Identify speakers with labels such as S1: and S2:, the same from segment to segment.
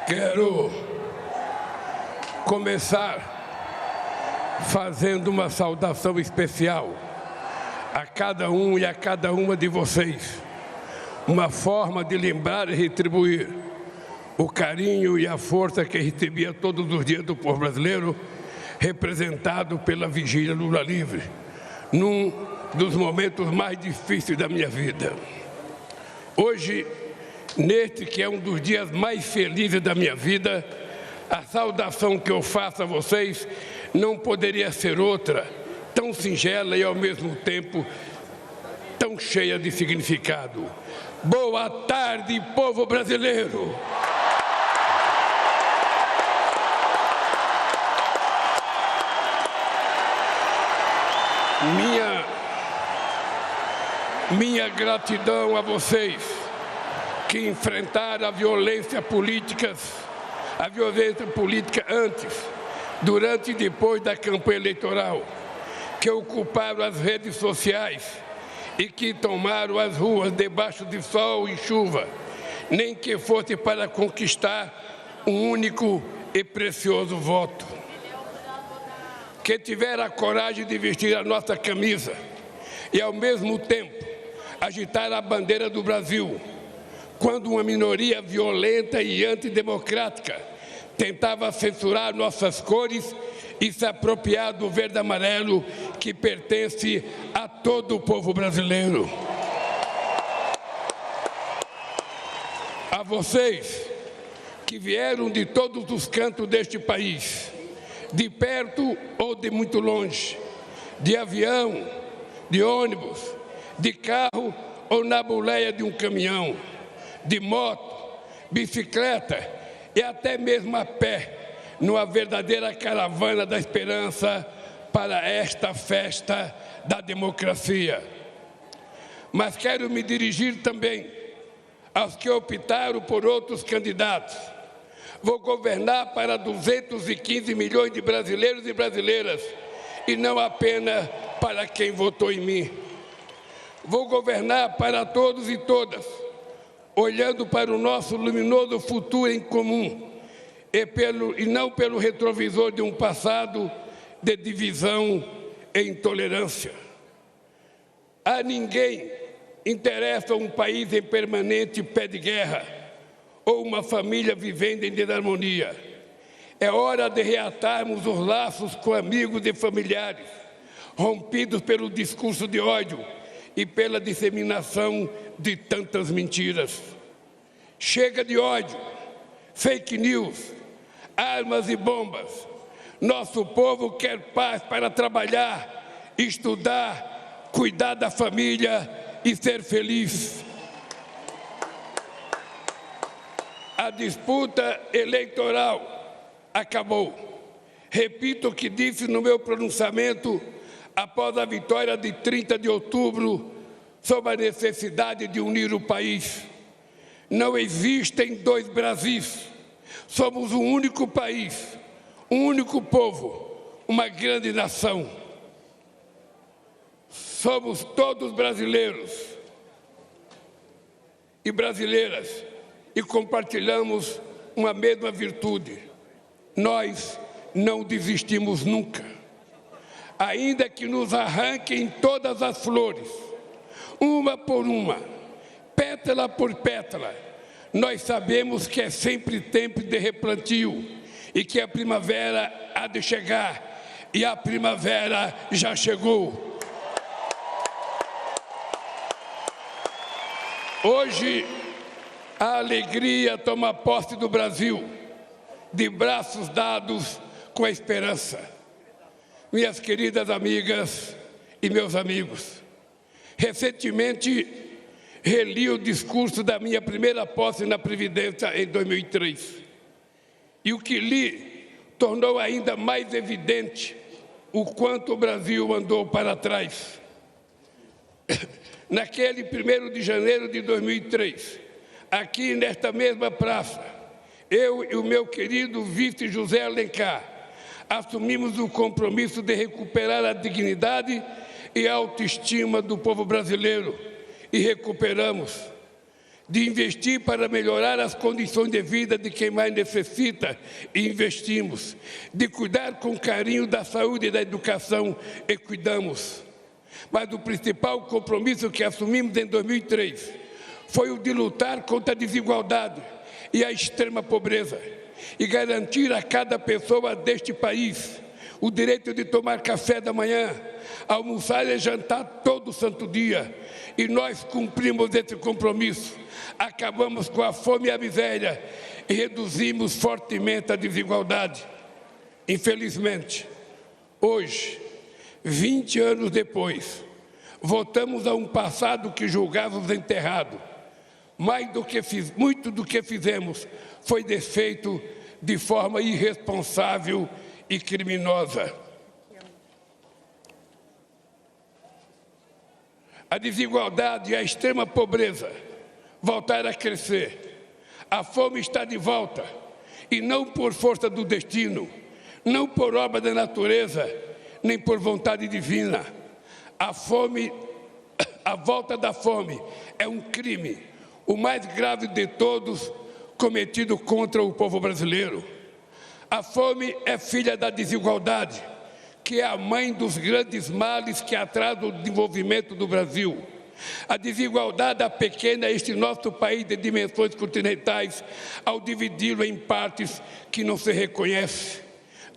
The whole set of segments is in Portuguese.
S1: Quero começar fazendo uma saudação especial a cada um e a cada uma de vocês. Uma forma de lembrar e retribuir o carinho e a força que recebia todos os dias do povo brasileiro, representado pela Vigília Lula Livre, num dos momentos mais difíceis da minha vida. Hoje, neste que é um dos dias mais felizes da minha vida, a saudação que eu faço a vocês não poderia ser outra, tão singela e ao mesmo tempo tão cheia de significado. Boa tarde, povo brasileiro! Minha gratidão a vocês que enfrentaram a violência política antes, durante e depois da campanha eleitoral, que ocuparam as redes sociais e que tomaram as ruas debaixo de sol e chuva, nem que fosse para conquistar um único e precioso voto. Que tiveram a coragem de vestir a nossa camisa e, ao mesmo tempo, agitar a bandeira do Brasil, quando uma minoria violenta e antidemocrática tentava censurar nossas cores e se apropriar do verde e amarelo que pertence a todo o povo brasileiro. A vocês que vieram de todos os cantos deste país, de perto ou de muito longe, de avião, de ônibus, de carro ou na boleia de um caminhão, de moto, bicicleta e até mesmo a pé, numa verdadeira caravana da esperança para esta festa da democracia. Mas quero me dirigir também aos que optaram por outros candidatos. Vou governar para 215 milhões de brasileiros e brasileiras e não apenas para quem votou em mim. Vou governar para todos e todas, olhando para o nosso luminoso futuro em comum e não pelo retrovisor de um passado de divisão e intolerância. A ninguém interessa um país em permanente pé de guerra ou uma família vivendo em desarmonia. É hora de reatarmos os laços com amigos e familiares, rompidos pelo discurso de ódio e pela disseminação de tantas mentiras. Chega de ódio, fake news, armas e bombas. Nosso povo quer paz para trabalhar, estudar, cuidar da família e ser feliz. A disputa eleitoral acabou. Repito o que disse no meu pronunciamento após a vitória de 30 de outubro sobre a necessidade de unir o país. Não existem dois Brasis. Somos um único país, um único povo, uma grande nação. Somos todos brasileiros e brasileiras e compartilhamos uma mesma virtude. Nós não desistimos nunca. Ainda que nos arranquem todas as flores, uma por uma, pétala por pétala, nós sabemos que é sempre tempo de replantio e que a primavera há de chegar, e a primavera já chegou. Hoje, a alegria toma posse do Brasil, de braços dados com a esperança. Minhas queridas amigas e meus amigos, recentemente reli o discurso da minha primeira posse na Previdência em 2003. E o que li tornou ainda mais evidente o quanto o Brasil andou para trás. Naquele 1º de janeiro de 2003, aqui nesta mesma praça, eu e o meu querido vice José Alencar assumimos o compromisso de recuperar a dignidade e a autoestima do povo brasileiro, e recuperamos. de investir para melhorar as condições de vida de quem mais necessita e investimos, de cuidar com carinho da saúde e da educação e cuidamos. Mas o principal compromisso que assumimos em 2003 foi o de lutar contra a desigualdade e a extrema pobreza e garantir a cada pessoa deste país o direito de tomar café da manhã, almoçar e jantar todo santo dia. E nós cumprimos esse compromisso. Acabamos com a fome e a miséria e reduzimos fortemente a desigualdade. Infelizmente, hoje, 20 anos depois, voltamos a um passado que julgávamos enterrado. Muito do que fizemos foi desfeito de forma irresponsável e criminosa. A desigualdade e a extrema pobreza voltaram a crescer. A fome está de volta, e não por força do destino, não por obra da natureza, nem por vontade divina. A volta da fome é um crime, o mais grave de todos, cometido contra o povo brasileiro. A fome é filha da desigualdade, que é a mãe dos grandes males que atrasam o desenvolvimento do Brasil. A desigualdade apequena este nosso país de dimensões continentais ao dividi-lo em partes que não se reconhece.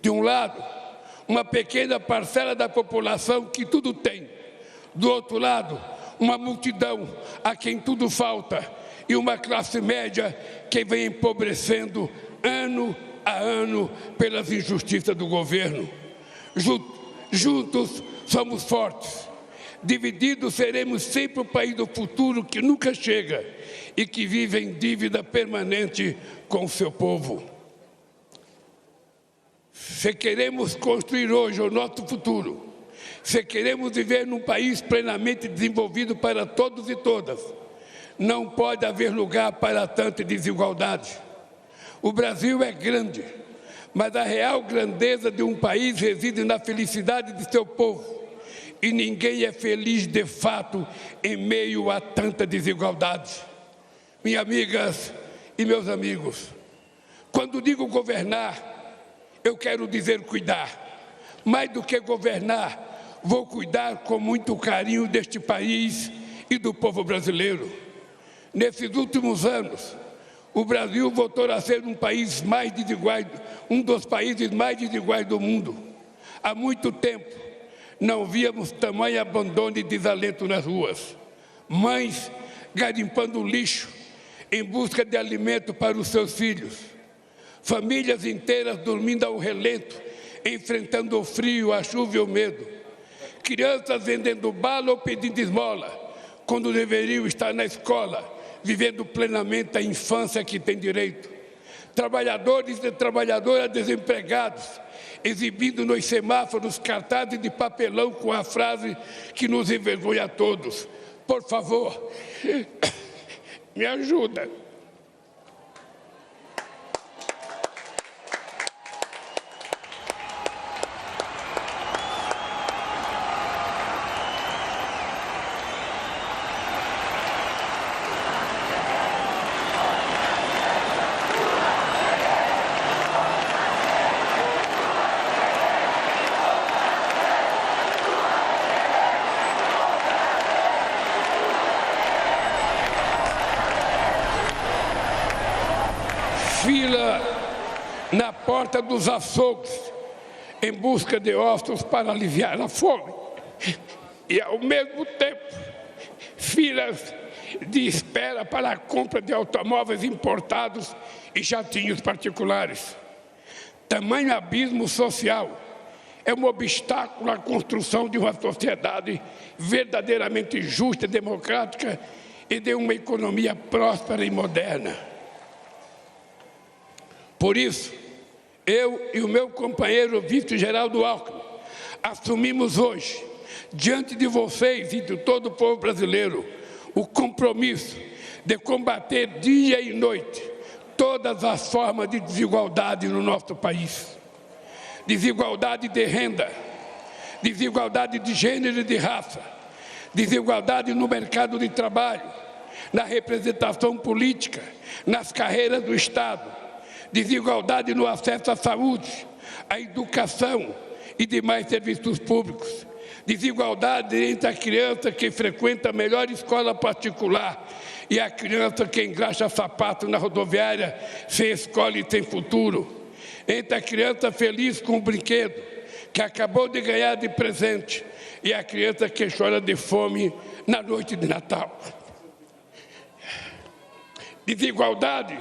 S1: De um lado, uma pequena parcela da população que tudo tem. Do outro lado, uma multidão a quem tudo falta e uma classe média que vem empobrecendo ano a ano pelas injustiças do governo. Juntos somos fortes. Divididos seremos sempre o país do futuro que nunca chega e que vive em dívida permanente com o seu povo. Se queremos construir hoje o nosso futuro, se queremos viver num país plenamente desenvolvido para todos e todas, não pode haver lugar para tanta desigualdade. O Brasil é grande, mas a real grandeza de um país reside na felicidade de seu povo. E ninguém é feliz de fato em meio a tanta desigualdade. Minhas amigas e meus amigos, quando digo governar, eu quero dizer cuidar. Mais do que governar, vou cuidar com muito carinho deste país e do povo brasileiro. Nesses últimos anos, o Brasil voltou a ser um dos países mais desiguais do mundo. Há muito tempo, não víamos tamanho abandono e desalento nas ruas. Mães garimpando lixo em busca de alimento para os seus filhos. Famílias inteiras dormindo ao relento, enfrentando o frio, a chuva e o medo. Crianças vendendo bala ou pedindo esmola, quando deveriam estar na escola, vivendo plenamente a infância que tem direito. Trabalhadores e trabalhadoras desempregados, exibindo nos semáforos cartazes de papelão com a frase que nos envergonha a todos: por favor, me ajuda. Fila na porta dos açougues em busca de ossos para aliviar a fome. E, ao mesmo tempo, filas de espera para a compra de automóveis importados e jatinhos particulares. Tamanho abismo social é um obstáculo à construção de uma sociedade verdadeiramente justa, democrática e de uma economia próspera e moderna. Por isso, eu e o meu companheiro vice-geraldo Alckmin assumimos hoje, diante de vocês e de todo o povo brasileiro, o compromisso de combater dia e noite todas as formas de desigualdade no nosso país. Desigualdade de renda, desigualdade de gênero e de raça, desigualdade no mercado de trabalho, na representação política, nas carreiras do Estado, desigualdade no acesso à saúde, à educação e demais serviços públicos, desigualdade entre a criança que frequenta a melhor escola particular e a criança que engraxa sapato na rodoviária sem escola e sem futuro, entre a criança feliz com o brinquedo que acabou de ganhar de presente e a criança que chora de fome na noite de Natal. Desigualdade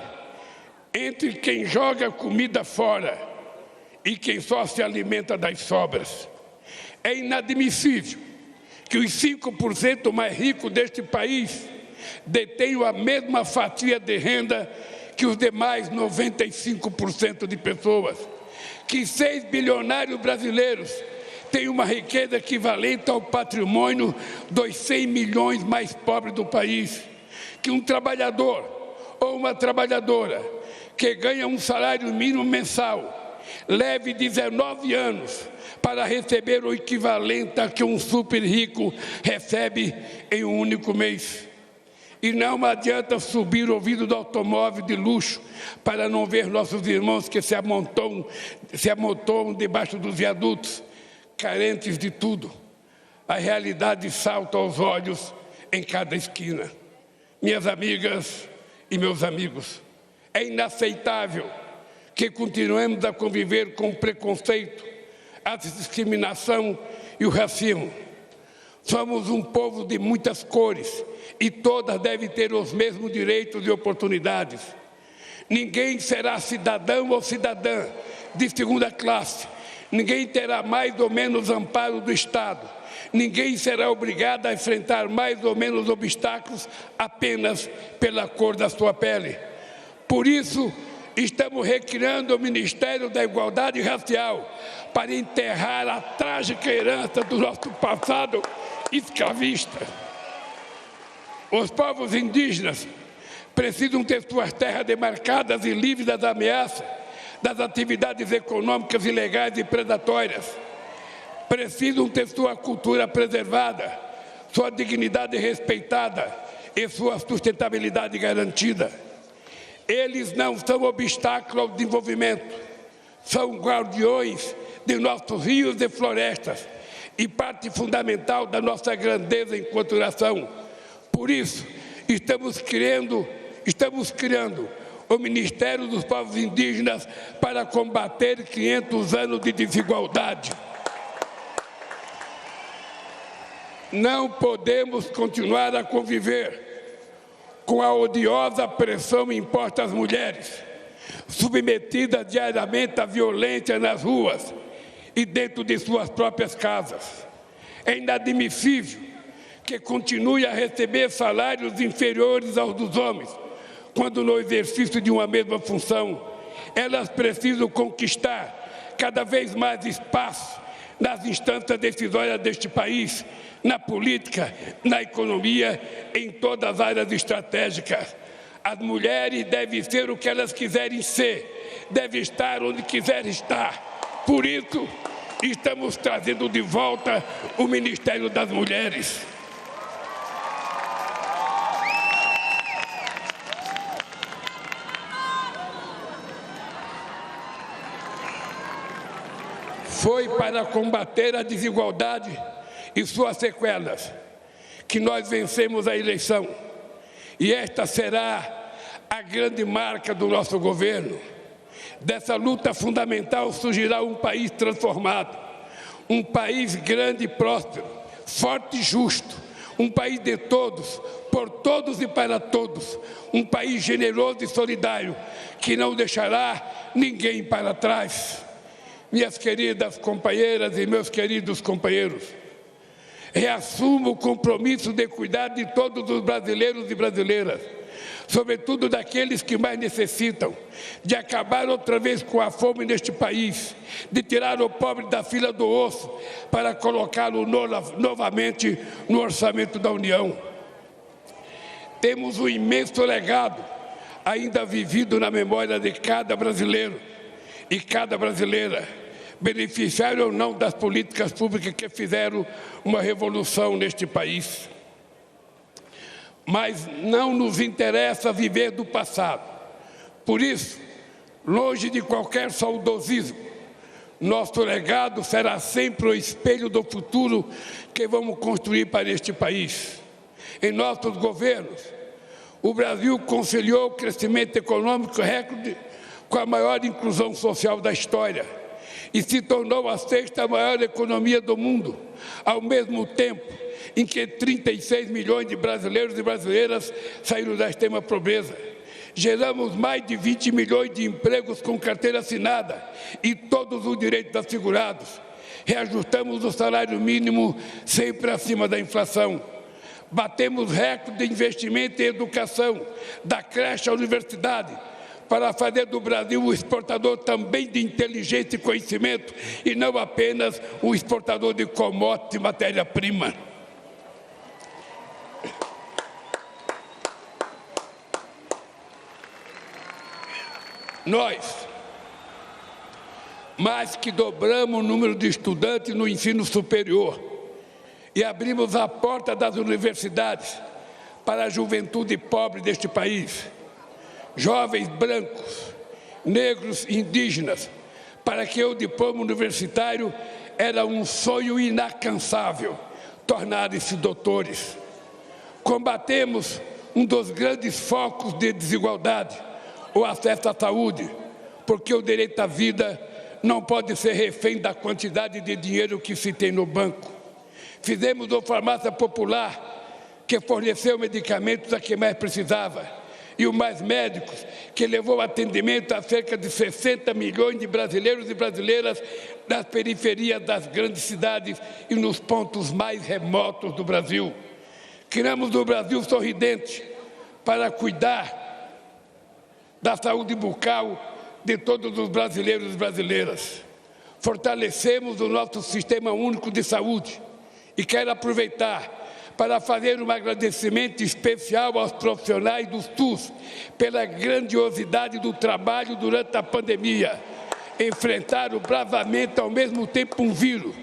S1: entre quem joga comida fora e quem só se alimenta das sobras. É inadmissível que os 5% mais ricos deste país detenham a mesma fatia de renda que os demais 95% de pessoas. Que 6 bilionários brasileiros têm uma riqueza equivalente ao patrimônio dos 100 milhões mais pobres do país. Que um trabalhador ou uma trabalhadora que ganha um salário mínimo mensal leve 19 anos para receber o equivalente a que um super rico recebe em um único mês. E não adianta subir o vidro do automóvel de luxo para não ver nossos irmãos que se amontoam debaixo dos viadutos, carentes de tudo. A realidade salta aos olhos em cada esquina. Minhas amigas e meus amigos, é inaceitável que continuemos a conviver com o preconceito, a discriminação e o racismo. Somos um povo de muitas cores e todas devem ter os mesmos direitos e oportunidades. Ninguém será cidadão ou cidadã de segunda classe. Ninguém terá mais ou menos amparo do Estado. Ninguém será obrigado a enfrentar mais ou menos obstáculos apenas pela cor da sua pele. Por isso, estamos recriando o Ministério da Igualdade Racial para enterrar a trágica herança do nosso passado escravista. Os povos indígenas precisam ter suas terras demarcadas e livres das ameaças, das atividades econômicas ilegais e predatórias. Precisam ter sua cultura preservada, sua dignidade respeitada e sua sustentabilidade garantida. Eles não são obstáculo ao desenvolvimento, são guardiões de nossos rios e florestas e parte fundamental da nossa grandeza enquanto nação. Por isso, estamos criando o Ministério dos Povos Indígenas para combater 500 anos de desigualdade. Não podemos continuar a conviver com a odiosa pressão imposta às mulheres, submetidas diariamente à violência nas ruas e dentro de suas próprias casas. É inadmissível que continue a receber salários inferiores aos dos homens, quando no exercício de uma mesma função, elas precisam conquistar cada vez mais espaço nas instâncias decisórias deste país, na política, na economia, em todas as áreas estratégicas. As mulheres devem ser o que elas quiserem ser, devem estar onde quiserem estar. Por isso, estamos trazendo de volta o Ministério das Mulheres. Foi para combater a desigualdade e suas sequelas que nós vencemos a eleição. E esta será a grande marca do nosso governo. Dessa luta fundamental surgirá um país transformado, um país grande e próspero, forte e justo, um país de todos, por todos e para todos, um país generoso e solidário, que não deixará ninguém para trás. Minhas queridas companheiras e meus queridos companheiros, reassumo o compromisso de cuidar de todos os brasileiros e brasileiras, sobretudo daqueles que mais necessitam, de acabar outra vez com a fome neste país, de tirar o pobre da fila do osso para colocá-lo novamente no orçamento da União. Temos um imenso legado ainda vivido na memória de cada brasileiro e cada brasileira, beneficiário ou não das políticas públicas que fizeram uma revolução neste país. mas não nos interessa viver do passado. Por isso, longe de qualquer saudosismo, nosso legado será sempre o espelho do futuro que vamos construir para este país. Em nossos governos, o Brasil conciliou o crescimento econômico recorde com a maior inclusão social da história e se tornou a sexta maior economia do mundo, ao mesmo tempo em que 36 milhões de brasileiros e brasileiras saíram da extrema pobreza. Geramos mais de 20 milhões de empregos com carteira assinada e todos os direitos assegurados. Reajustamos o salário mínimo sempre acima da inflação. Batemos recorde de investimento em educação, da creche à universidade, para fazer do Brasil um exportador também de inteligência e conhecimento e não apenas um exportador de commodities e matéria-prima. Nós, mais que dobramos o número de estudantes no ensino superior e abrimos a porta das universidades para a juventude pobre deste país, jovens brancos, negros e indígenas, para que o diploma universitário era um sonho inalcançável, tornarem-se doutores. Combatemos um dos grandes focos de desigualdade, o acesso à saúde, porque o direito à vida não pode ser refém da quantidade de dinheiro que se tem no banco. Fizemos uma farmácia popular que forneceu medicamentos a quem mais precisava e o Mais Médicos, que levou atendimento a cerca de 60 milhões de brasileiros e brasileiras nas periferias das grandes cidades e nos pontos mais remotos do Brasil. Criamos o Brasil Sorridente para cuidar da saúde bucal de todos os brasileiros e brasileiras. Fortalecemos o nosso Sistema Único de Saúde e quero aproveitar para fazer um agradecimento especial aos profissionais do SUS pela grandiosidade do trabalho durante a pandemia. Enfrentaram bravamente ao mesmo tempo um vírus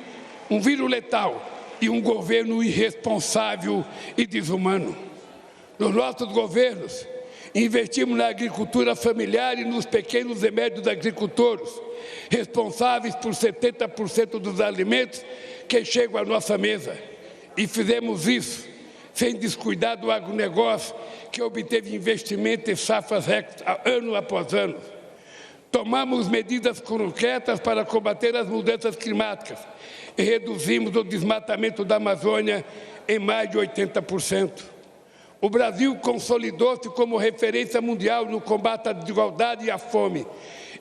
S1: letal e um governo irresponsável e desumano. Nos nossos governos, investimos na agricultura familiar e nos pequenos e médios agricultores, responsáveis por 70% dos alimentos que chegam à nossa mesa. E fizemos isso sem descuidar do agronegócio, que obteve investimento em safras ano após ano. Tomamos medidas concretas para combater as mudanças climáticas e reduzimos o desmatamento da Amazônia em mais de 80%. O Brasil consolidou-se como referência mundial no combate à desigualdade e à fome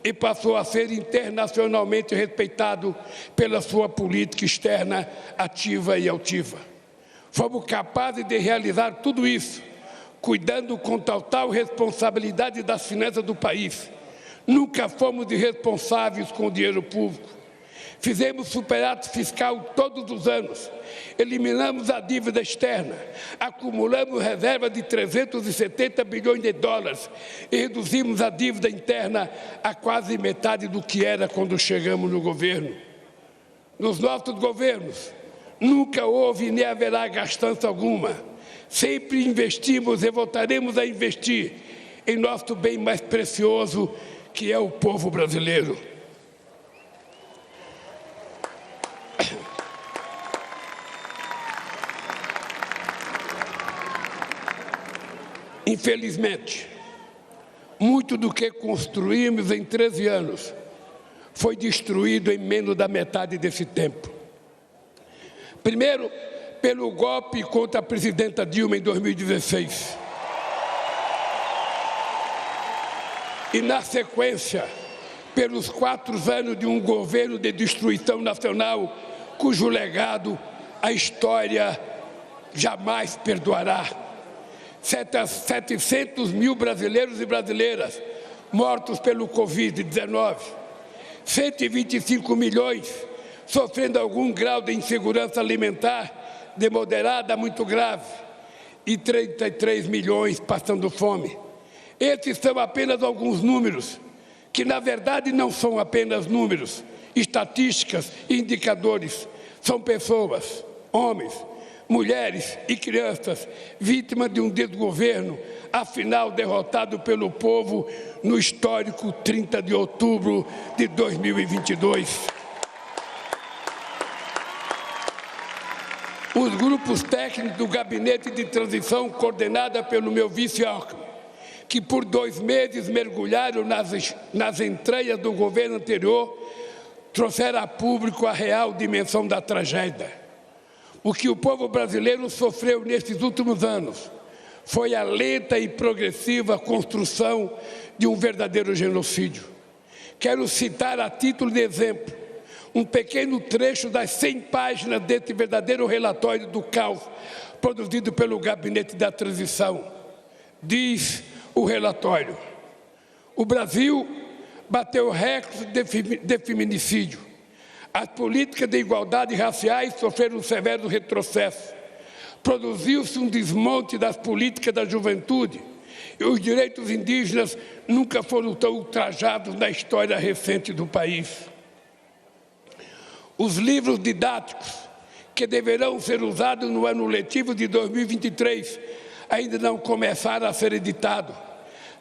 S1: e passou a ser internacionalmente respeitado pela sua política externa ativa e altiva. Fomos capazes de realizar tudo isso, cuidando com total responsabilidade das finanças do país. Nunca fomos irresponsáveis com o dinheiro público. Fizemos superávit fiscal todos os anos, eliminamos a dívida externa, acumulamos reserva de 370 bilhões de dólares e reduzimos a dívida interna a quase metade do que era quando chegamos no governo. Nos nossos governos, nunca houve nem haverá gastança alguma. Sempre investimos e voltaremos a investir em nosso bem mais precioso, que é o povo brasileiro. Infelizmente, muito do que construímos em 13 anos foi destruído em menos da metade desse tempo. Primeiro, pelo golpe contra a presidenta Dilma em 2016. E, na sequência, pelos 4 anos de um governo de destruição nacional, cujo legado a história jamais perdoará. 700 mil brasileiros e brasileiras mortos pelo Covid-19, 125 milhões sofrendo algum grau de insegurança alimentar, de moderada a muito grave, e 33 milhões passando fome. Esses são apenas alguns números, que na verdade não são apenas números, estatísticas e indicadores. São pessoas, homens, mulheres e crianças vítimas de um desgoverno, afinal derrotado pelo povo no histórico 30 de outubro de 2022. Os grupos técnicos do Gabinete de Transição, coordenada pelo meu vice Alckmin, que por 2 meses mergulharam nas entranhas do governo anterior, trouxeram a público a real dimensão da tragédia. O que o povo brasileiro sofreu nesses últimos anos foi a lenta e progressiva construção de um verdadeiro genocídio. Quero citar a título de exemplo um pequeno trecho das 100 páginas desse verdadeiro relatório do caos produzido pelo Gabinete da Transição. Diz o relatório: o Brasil bateu recorde de feminicídio. As políticas de igualdade raciais sofreram um severo retrocesso. Produziu-se um desmonte das políticas da juventude e os direitos indígenas nunca foram tão ultrajados na história recente do país. Os livros didáticos que deverão ser usados no ano letivo de 2023 ainda não começaram a ser editados.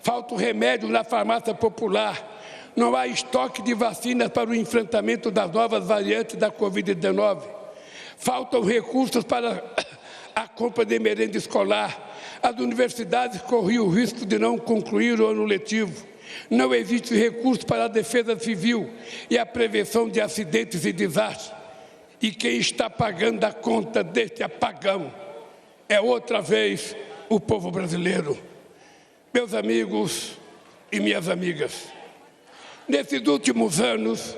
S1: Falta o remédio na farmácia popular. Não há estoque de vacinas para o enfrentamento das novas variantes da Covid-19. Faltam recursos para a compra de merenda escolar. As universidades corriam o risco de não concluir o ano letivo. Não existe recurso para a defesa civil e a prevenção de acidentes e desastres. E quem está pagando a conta deste apagão é outra vez o povo brasileiro. Meus amigos e minhas amigas, nesses últimos anos,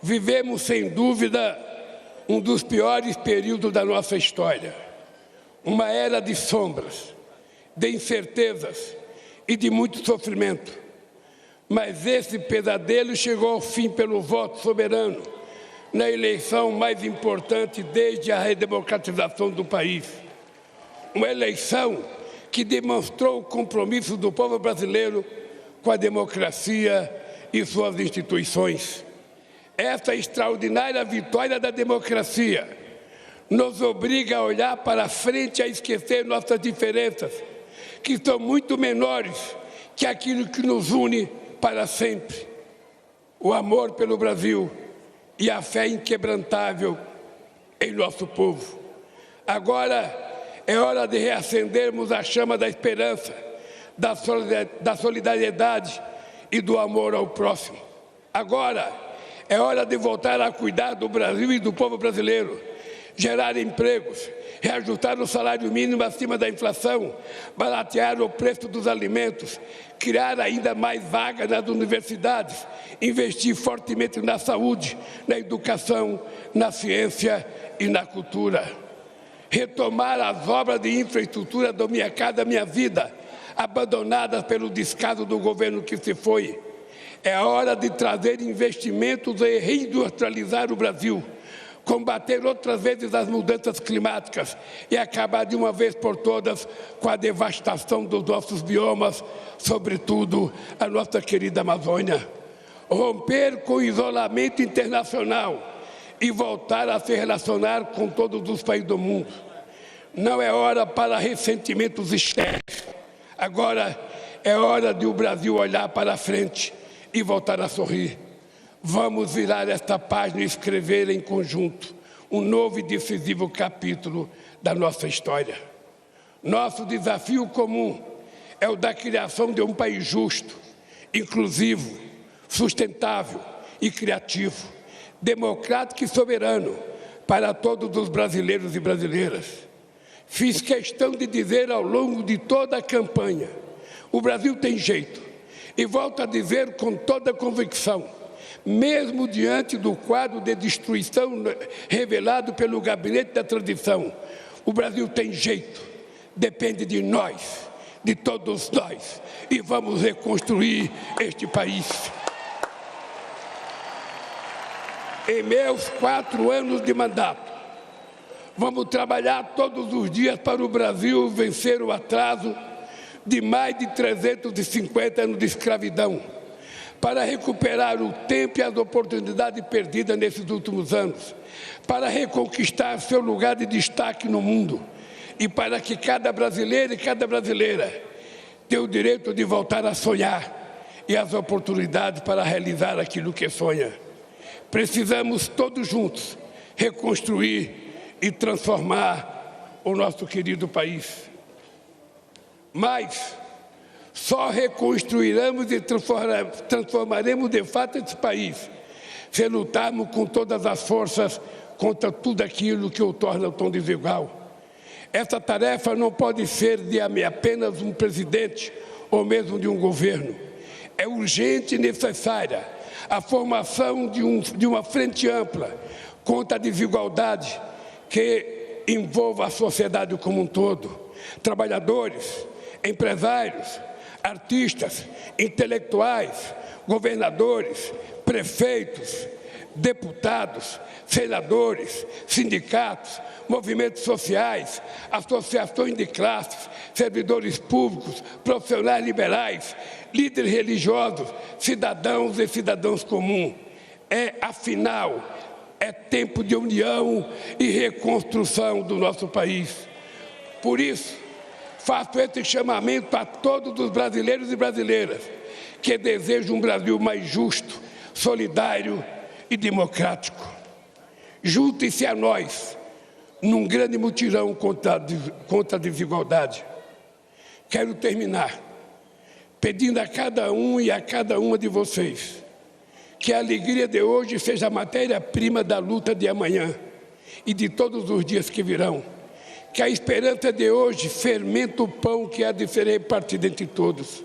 S1: vivemos, sem dúvida, um dos piores períodos da nossa história. Uma era de sombras, de incertezas e de muito sofrimento. Mas esse pesadelo chegou ao fim pelo voto soberano, na eleição mais importante desde a redemocratização do país. Uma eleição que demonstrou o compromisso do povo brasileiro com a democracia e suas instituições. Essa extraordinária vitória da democracia nos obriga a olhar para frente e a esquecer nossas diferenças, que são muito menores que aquilo que nos une para sempre: o amor pelo Brasil e a fé inquebrantável em nosso povo. Agora é hora de reacendermos a chama da esperança, da solidariedade e do amor ao próximo. Agora é hora de voltar a cuidar do Brasil e do povo brasileiro, gerar empregos, reajustar o salário mínimo acima da inflação, baratear o preço dos alimentos, criar ainda mais vagas nas universidades, investir fortemente na saúde, na educação, na ciência e na cultura. Retomar as obras de infraestrutura do Minha Casa Minha Vida, abandonadas pelo descaso do governo que se foi. É hora de trazer investimentos e reindustrializar o Brasil, combater outras vezes as mudanças climáticas e acabar de uma vez por todas com a devastação dos nossos biomas, sobretudo a nossa querida Amazônia. Romper com o isolamento internacional e voltar a se relacionar com todos os países do mundo. Não é hora para ressentimentos externos. Agora é hora de o Brasil olhar para frente e voltar a sorrir. Vamos virar esta página e escrever em conjunto um novo e decisivo capítulo da nossa história. Nosso desafio comum é o da criação de um país justo, inclusivo, sustentável e criativo, democrático e soberano para todos os brasileiros e brasileiras. Fiz questão de dizer ao longo de toda a campanha: o Brasil tem jeito. E volto a dizer com toda convicção: mesmo diante do quadro de destruição revelado pelo Gabinete da Transição, O Brasil tem jeito, depende de nós, de todos nós, e vamos reconstruir este país. Em meus 4 anos de mandato, vamos trabalhar todos os dias para o Brasil vencer o atraso de mais de 350 anos de escravidão, para recuperar o tempo e as oportunidades perdidas nesses últimos anos, para reconquistar seu lugar de destaque no mundo e para que cada brasileiro e cada brasileira tenha o direito de voltar a sonhar e as oportunidades para realizar aquilo que sonha. Precisamos todos juntos reconstruir e transformar o nosso querido país. Mas só reconstruiremos e transformaremos de fato esse país se lutarmos com todas as forças contra tudo aquilo que o torna tão desigual. Essa tarefa não pode ser de apenas um presidente ou mesmo de um governo. É urgente e necessária a formação de uma frente ampla contra a desigualdade que envolva a sociedade como um todo. Trabalhadores, empresários, artistas, intelectuais, governadores, prefeitos, deputados, senadores, sindicatos, movimentos sociais, associações de classes, servidores públicos, profissionais liberais, líderes religiosos, cidadãos e cidadãos comuns. Afinal, é tempo de união e reconstrução do nosso país. Por isso, faço esse chamamento a todos os brasileiros e brasileiras que desejam um Brasil mais justo, solidário e democrático. Juntem-se a nós num grande mutirão contra a desigualdade. Quero terminar pedindo a cada um e a cada uma de vocês que a alegria de hoje seja a matéria-prima da luta de amanhã e de todos os dias que virão. Que a esperança de hoje fermente o pão que há de ser repartido entre todos.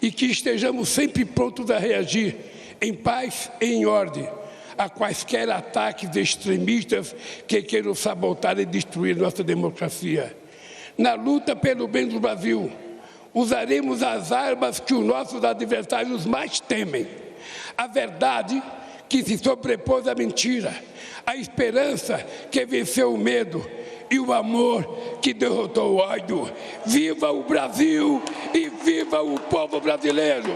S1: E que estejamos sempre prontos a reagir, em paz e em ordem, a quaisquer ataques extremistas que queiram sabotar e destruir nossa democracia. Na luta pelo bem do Brasil, usaremos as armas que os nossos adversários mais temem. A verdade que se sobrepôs à mentira, a esperança que venceu o medo, e o amor que derrotou o ódio. Viva o Brasil e viva o povo brasileiro!